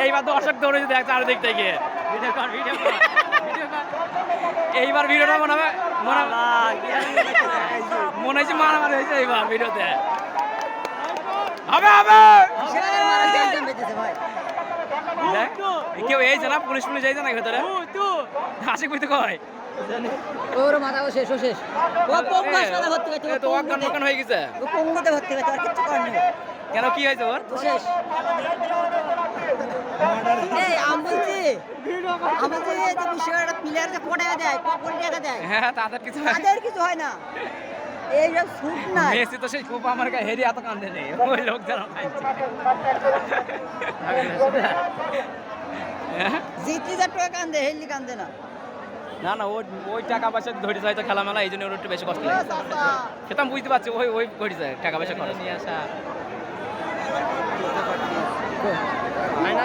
এইবার দর্শক দৌড়ে দেখ চারিদিক থেকে এইবার ভিডিওটা মনে হবে মনে হচ্ছে মারামারি হয়েছে এইবার ভিডিওতে হবে হবে কেউ এইছে না পুলিশ পুলিশ যাইছে না ভেতরে আশিক বুঝতে কয় ওর মাথা শেষ শেষ ও পঙ্গু হাসপাতালে ভর্তি করতে তো অজ্ঞান মজ্ঞান হয়ে গেছে ও পঙ্গুতে ভর্তি করতে আর কিছু করার নেই কেন কি হয়েছে ওর শেষ এই বলছি আমাদের এই যে বিষয়টা প্লেয়ার যে কোটা দেয় কোটি টাকা দেয় হ্যাঁ তাদের কিছু তাদের কিছু হয় না এই যে সুট না মেসি তো সেই খুব আমার কাছে হেরি এত কান্দে নেই ওই লোক যেন জিতলি যা টাকা কান্দে হেলি কান্দে না না না ওই টাকা পয়সা ধরে হয়তো খেলা মেলা এই জন্য ওর একটু বেশি কষ্ট লাগে সেটা আমি বুঝতে পারছি ওই ধরে টাকা পয়সা খরচ নিয়ে আসা